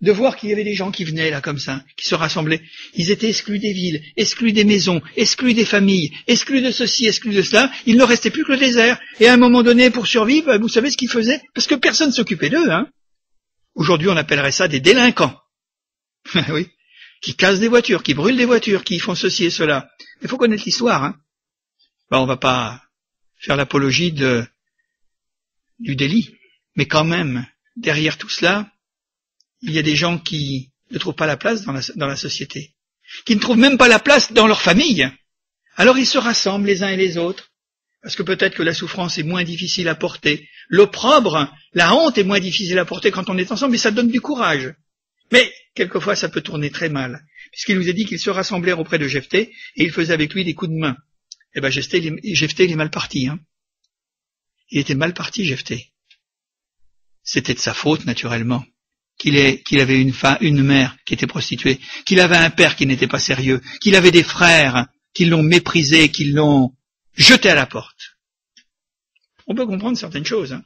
de voir qu'il y avait des gens qui venaient là comme ça, qui se rassemblaient. Ils étaient exclus des villes, exclus des maisons, exclus des familles, exclus de ceci, exclus de cela. Il ne restait plus que le désert. Et à un moment donné, pour survivre, vous savez ce qu'ils faisaient? Parce que personne ne s'occupait d'eux. Aujourd'hui, on appellerait ça des délinquants. Oui, qui cassent des voitures, qui brûlent des voitures, qui font ceci et cela. Il faut connaître l'histoire. On va pas faire l'apologie du délit. Mais quand même, derrière tout cela, il y a des gens qui ne trouvent pas la place dans la société, qui ne trouvent même pas la place dans leur famille. Alors ils se rassemblent les uns et les autres, parce que peut-être que la souffrance est moins difficile à porter, l'opprobre, la honte est moins difficile à porter quand on est ensemble, et ça donne du courage. Mais quelquefois ça peut tourner très mal, puisqu'il nous a dit qu'ils se rassemblèrent auprès de Jephthé, et ils faisaient avec lui des coups de main. Eh ben Jephthé il est mal parti. Il était mal parti, Jephthé. C'était de sa faute, naturellement. Qu'il avait une mère qui était prostituée, qu'il avait un père qui n'était pas sérieux, qu'il avait des frères qui l'ont méprisé, qui l'ont jeté à la porte. On peut comprendre certaines choses,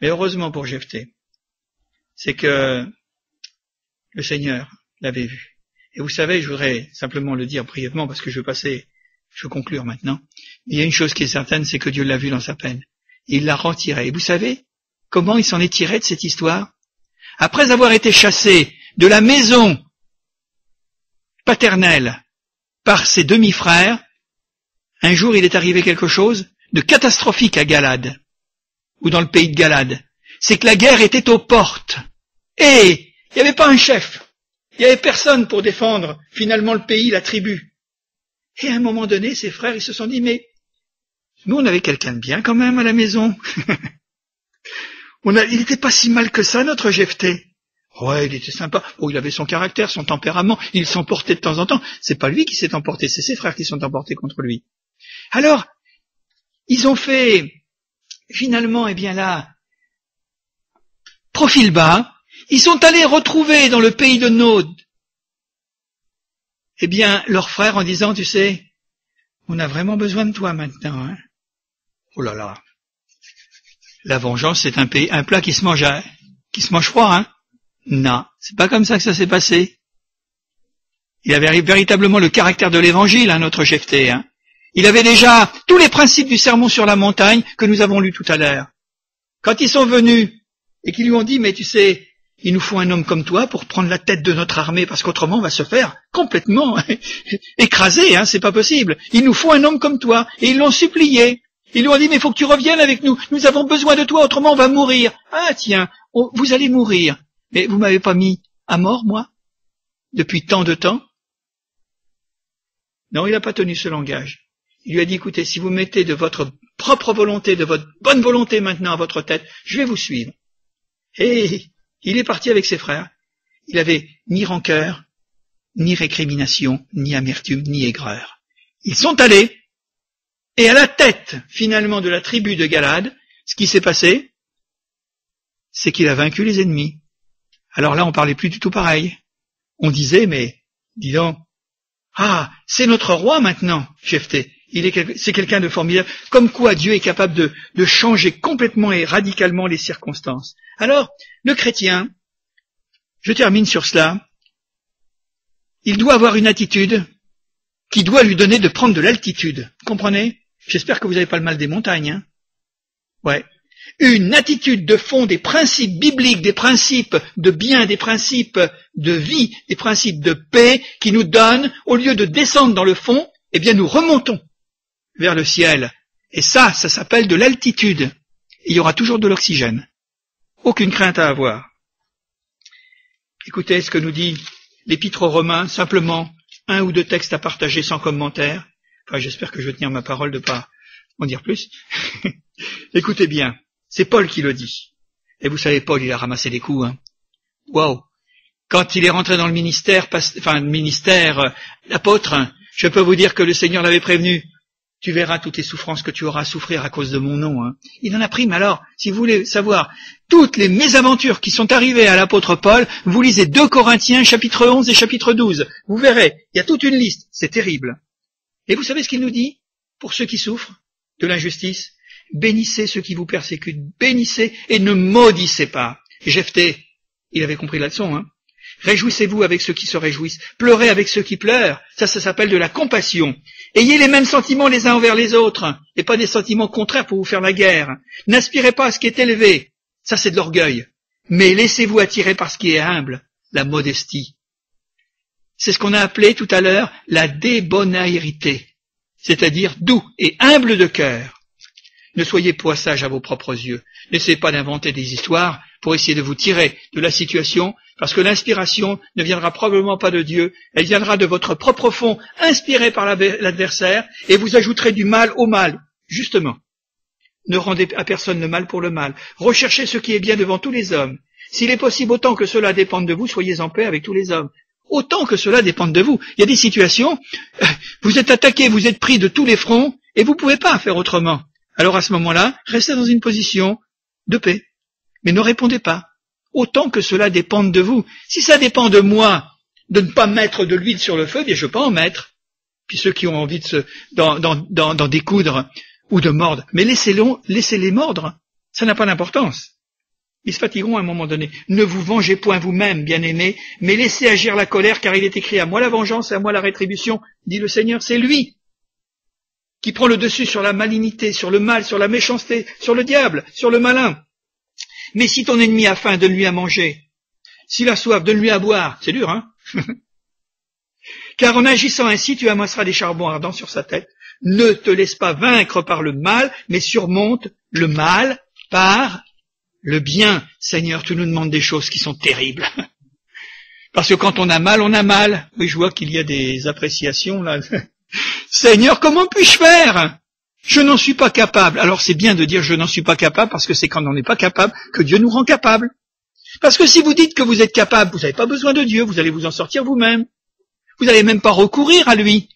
mais heureusement pour Jephthé, c'est que le Seigneur l'avait vu. Et vous savez, je voudrais simplement le dire brièvement, parce que je veux conclure maintenant. Il y a une chose qui est certaine, c'est que Dieu l'a vu dans sa peine. Il l'a retiré. Et vous savez comment il s'en est tiré de cette histoire? Après avoir été chassé de la maison paternelle par ses demi-frères, un jour il est arrivé quelque chose de catastrophique à Galade, ou dans le pays de Galade. C'est que la guerre était aux portes. Et il n'y avait pas un chef. Il n'y avait personne pour défendre finalement le pays, la tribu. Et à un moment donné, ses frères, ils se sont dit, mais nous on avait quelqu'un de bien quand même à la maison. Il n'était pas si mal que ça, notre Jephthé. Ouais, il était sympa. Oh, il avait son caractère, son tempérament. Il s'emportait de temps en temps. C'est pas lui qui s'est emporté, c'est ses frères qui sont emportés contre lui. Alors, ils ont fait, finalement, profil bas. Ils sont allés retrouver dans le pays de Nod, leurs frères en disant, tu sais, on a vraiment besoin de toi maintenant, Oh là là. La vengeance, c'est un plat qui se mange froid, Non, c'est pas comme ça que ça s'est passé. Il avait véritablement le caractère de l'évangile, notre Jephthé, Il avait déjà tous les principes du sermon sur la montagne que nous avons lu tout à l'heure. Quand ils sont venus et qu'ils lui ont dit, mais tu sais, il nous faut un homme comme toi pour prendre la tête de notre armée, parce qu'autrement on va se faire complètement écraser, c'est pas possible. Il nous faut un homme comme toi. Et ils l'ont supplié. Ils lui ont dit, mais il faut que tu reviennes avec nous. Nous avons besoin de toi, autrement on va mourir. Ah tiens, vous allez mourir. Mais vous m'avez pas mis à mort, moi, depuis tant de temps? Non, il n'a pas tenu ce langage. Il lui a dit, écoutez, si vous mettez de votre propre volonté, de votre bonne volonté maintenant à votre tête, je vais vous suivre. Et il est parti avec ses frères. Il n'avait ni rancœur, ni récrimination, ni amertume, ni aigreur. Ils sont allés. Et à la tête, finalement, de la tribu de Galade, ce qui s'est passé, c'est qu'il a vaincu les ennemis. Alors là, on parlait plus du tout pareil. On disait, mais, dis donc, c'est notre roi maintenant, Jephthé. C'est quelqu'un de formidable. Comme quoi Dieu est capable de changer complètement et radicalement les circonstances. Alors, le chrétien, je termine sur cela, il doit avoir une attitude qui doit lui donner de prendre de l'altitude. Vous comprenez? J'espère que vous n'avez pas le mal des montagnes. Ouais. Une attitude de fond des principes bibliques, des principes de bien, des principes de vie, des principes de paix qui nous donnent, au lieu de descendre dans le fond, nous remontons vers le ciel. Et ça s'appelle de l'altitude. Il y aura toujours de l'oxygène. Aucune crainte à avoir. Écoutez ce que nous dit l'Épître aux Romains, simplement 1 ou 2 textes à partager sans commentaire. Enfin, j'espère que je vais tenir ma parole de pas en dire plus. Écoutez bien, c'est Paul qui le dit. Et vous savez, Paul, il a ramassé des coups. Waouh! Quand il est rentré dans le ministère, l'apôtre, je peux vous dire que le Seigneur l'avait prévenu. Tu verras toutes les souffrances que tu auras à souffrir à cause de mon nom. Il en a pris, mais alors, si vous voulez savoir toutes les mésaventures qui sont arrivées à l'apôtre Paul, vous lisez 2 Corinthiens, chapitre 11 et chapitre 12. Vous verrez, il y a toute une liste, c'est terrible. Et vous savez ce qu'il nous dit? Pour ceux qui souffrent de l'injustice, bénissez ceux qui vous persécutent, bénissez et ne maudissez pas. Jephthé, Il avait compris la leçon, hein. Réjouissez-vous avec ceux qui se réjouissent, pleurez avec ceux qui pleurent. Ça s'appelle de la compassion. Ayez les mêmes sentiments les uns envers les autres, et pas des sentiments contraires pour vous faire la guerre. N'aspirez pas à ce qui est élevé. Ça, c'est de l'orgueil. Mais laissez-vous attirer par ce qui est humble, la modestie. C'est ce qu'on a appelé tout à l'heure la débonnaïrité, c'est-à-dire doux et humble de cœur. Ne soyez point sages à vos propres yeux. N'essayez pas d'inventer des histoires pour essayer de vous tirer de la situation, parce que l'inspiration ne viendra probablement pas de Dieu, elle viendra de votre propre fond, inspiré par l'adversaire, et vous ajouterez du mal au mal. Justement, ne rendez à personne le mal pour le mal. Recherchez ce qui est bien devant tous les hommes. S'il est possible, autant que cela dépende de vous, soyez en paix avec tous les hommes. Autant que cela dépende de vous. Il y a des situations, vous êtes attaqué, vous êtes pris de tous les fronts, et vous ne pouvez pas faire autrement. Alors à ce moment-là, restez dans une position de paix. Mais ne répondez pas. Autant que cela dépende de vous. Si ça dépend de moi, de ne pas mettre de l'huile sur le feu, bien je peux en mettre. Puis ceux qui ont envie de d'en découdre ou de mordre, mais laissez-les mordre. Ça n'a pas d'importance. Ils se fatigueront à un moment donné. Ne vous vengez point vous-même, bien-aimés, mais laissez agir la colère, car il est écrit « À moi la vengeance et à moi la rétribution », dit le Seigneur. C'est lui qui prend le dessus sur la malignité, sur le mal, sur la méchanceté, sur le diable, sur le malin. Mais si ton ennemi a faim, donne-lui à manger. S'il a soif, donne-lui à boire. C'est dur, hein? Car en agissant ainsi, tu amasseras des charbons ardents sur sa tête. Ne te laisse pas vaincre par le mal, mais surmonte le mal par le bien. Seigneur, tu nous demandes des choses qui sont terribles. Parce que quand on a mal, on a mal. Oui, je vois qu'il y a des appréciations, là. Seigneur, comment puis-je faire? Je n'en suis pas capable. Alors c'est bien de dire je n'en suis pas capable, parce que c'est quand on n'est pas capable que Dieu nous rend capable. Parce que si vous dites que vous êtes capable, vous n'avez pas besoin de Dieu, vous allez vous en sortir vous-même. Vous n'allez même pas recourir à lui.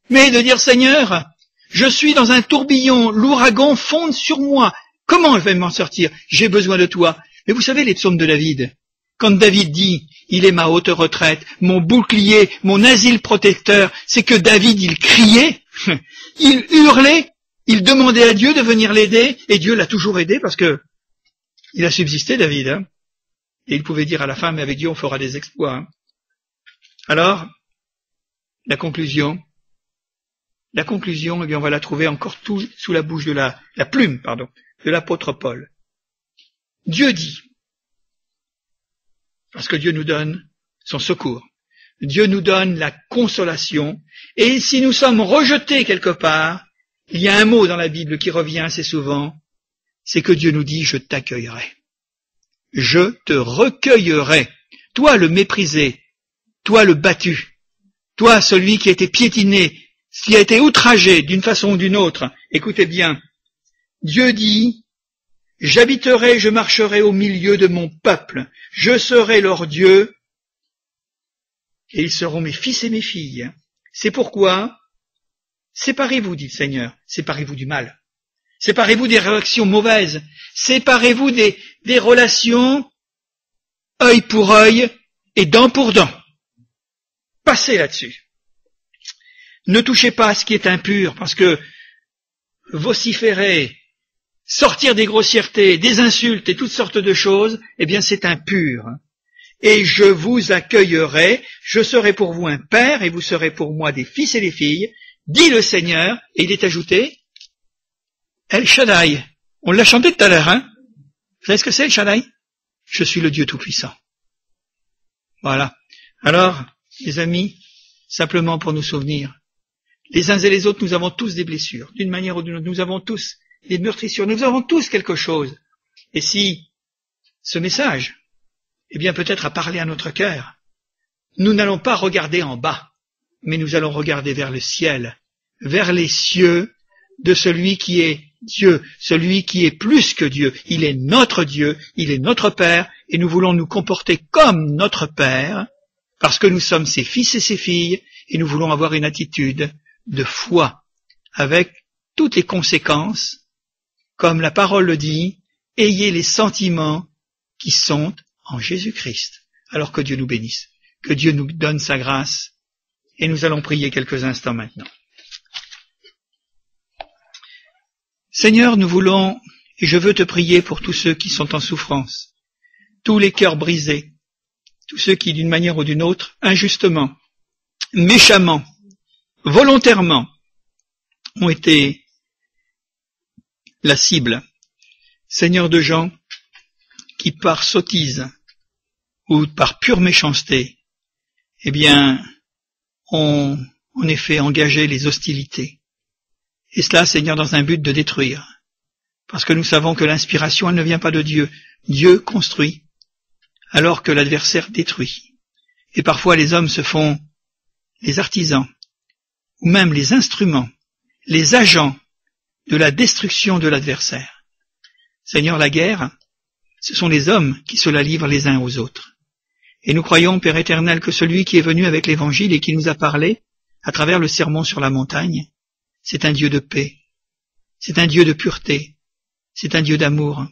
Mais de dire Seigneur, je suis dans un tourbillon, l'ouragan fonde sur moi. Comment je vais m'en sortir? J'ai besoin de toi. Mais vous savez les psaumes de David. Quand David dit, il est ma haute retraite, mon bouclier, mon asile protecteur, c'est que David, il criait, il hurlait, il demandait à Dieu de venir l'aider, et Dieu l'a toujours aidé parce que il a subsisté, David, hein. Et il pouvait dire à la fin, mais avec Dieu on fera des exploits. Hein. Alors, la conclusion, eh bien on va la trouver encore tout sous la bouche de la plume, de l'apôtre Paul. Dieu dit, parce que Dieu nous donne son secours, Dieu nous donne la consolation, et si nous sommes rejetés quelque part, il y a un mot dans la Bible qui revient assez souvent, c'est que Dieu nous dit « je t'accueillerai ». Je te recueillerai. Toi le méprisé, toi le battu, toi celui qui a été piétiné, qui a été outragé d'une façon ou d'une autre. Écoutez bien, Dieu dit, j'habiterai, je marcherai au milieu de mon peuple, je serai leur Dieu, et ils seront mes fils et mes filles. C'est pourquoi, séparez-vous, dit le Seigneur, séparez-vous du mal. Séparez-vous des réactions mauvaises. Séparez-vous des relations œil pour œil et dent pour dent. Passez là-dessus. Ne touchez pas à ce qui est impur, parce que vociférer, sortir des grossièretés, des insultes et toutes sortes de choses, eh bien c'est impur. Et je vous accueillerai, je serai pour vous un père et vous serez pour moi des fils et des filles, dit le Seigneur, et il est ajouté, El Shaddai. On l'a chanté tout à l'heure, hein? Vous savez ce que c'est, El Shaddai? Je suis le Dieu Tout-Puissant. Voilà. Alors, les amis, simplement pour nous souvenir, les uns et les autres, nous avons tous des blessures. D'une manière ou d'une autre, nous avons tous des meurtrissures. Nous avons tous quelque chose. Et si ce message, eh bien peut-être a parlé à notre cœur, nous n'allons pas regarder en bas, mais nous allons regarder vers le ciel, vers les cieux de celui qui est Dieu, celui qui est plus que Dieu. Il est notre Dieu, il est notre Père, et nous voulons nous comporter comme notre Père, parce que nous sommes ses fils et ses filles, et nous voulons avoir une attitude de foi, avec toutes les conséquences, comme la parole le dit, ayez les sentiments qui sont en Jésus-Christ. Alors que Dieu nous bénisse, que Dieu nous donne sa grâce, et nous allons prier quelques instants maintenant. Seigneur, nous voulons, et je veux te prier pour tous ceux qui sont en souffrance, tous les cœurs brisés, tous ceux qui, d'une manière ou d'une autre, injustement, méchamment, volontairement, ont été la cible. Seigneur, de gens qui, par sottise ou par pure méchanceté, eh bien, ont en effet engagé les hostilités. Et cela, Seigneur, dans un but de détruire. Parce que nous savons que l'inspiration, elle ne vient pas de Dieu. Dieu construit, alors que l'adversaire détruit. Et parfois les hommes se font les artisans, ou même les instruments, les agents de la destruction de l'adversaire. Seigneur, la guerre, ce sont les hommes qui se la livrent les uns aux autres. Et nous croyons, Père éternel, que celui qui est venu avec l'Évangile et qui nous a parlé, à travers le sermon sur la montagne, c'est un Dieu de paix, c'est un Dieu de pureté, c'est un Dieu d'amour,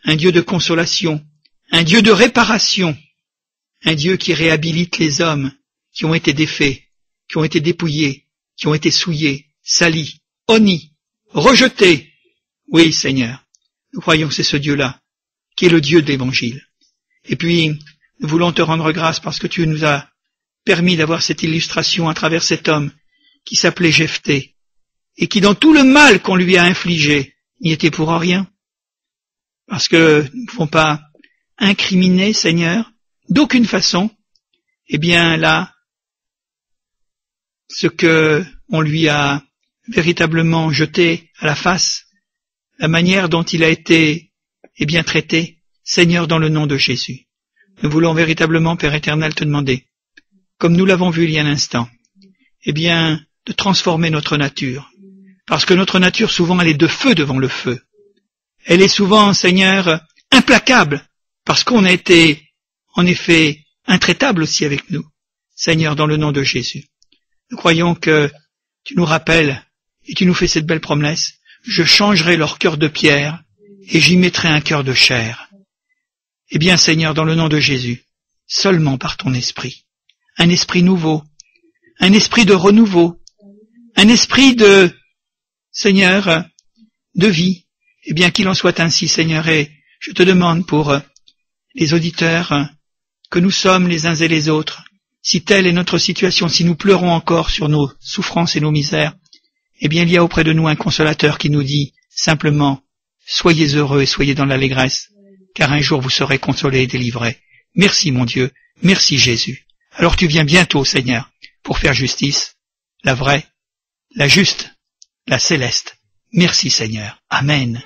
un Dieu de consolation, un Dieu de réparation, un Dieu qui réhabilite les hommes qui ont été défaits, qui ont été dépouillés, qui ont été souillés, salis, honnis, rejetés. Oui, Seigneur, nous croyons que c'est ce Dieu-là qui est le Dieu de l'Évangile. Et puis, nous voulons te rendre grâce parce que tu nous as permis d'avoir cette illustration à travers cet homme qui s'appelait Jephthé et qui, dans tout le mal qu'on lui a infligé, n'y était pour rien. Parce que nous ne pouvons pas incriminer, Seigneur, d'aucune façon, eh bien là, ce que on lui a véritablement jeté à la face, la manière dont il a été, eh bien, traité, Seigneur, dans le nom de Jésus. Nous voulons véritablement, Père éternel, te demander, comme nous l'avons vu il y a un instant, eh bien, de transformer notre nature. Parce que notre nature, souvent, elle est de feu devant le feu. Elle est souvent, Seigneur, implacable, parce qu'on a été, en effet, intraitable aussi avec nous. Seigneur, dans le nom de Jésus. Nous croyons que tu nous rappelles et tu nous fais cette belle promesse. Je changerai leur cœur de pierre et j'y mettrai un cœur de chair. Eh bien, Seigneur, dans le nom de Jésus, seulement par ton esprit. Un esprit nouveau, un esprit de renouveau, un esprit de, Seigneur, de vie. Eh bien, qu'il en soit ainsi, Seigneur, et je te demande pour les auditeurs que nous sommes les uns et les autres, si telle est notre situation, si nous pleurons encore sur nos souffrances et nos misères, eh bien, il y a auprès de nous un consolateur qui nous dit simplement, soyez heureux et soyez dans l'allégresse, car un jour vous serez consolés et délivrés. Merci, mon Dieu, merci Jésus. Alors tu viens bientôt, Seigneur, pour faire justice, la vraie, la juste, la céleste. Merci, Seigneur. Amen.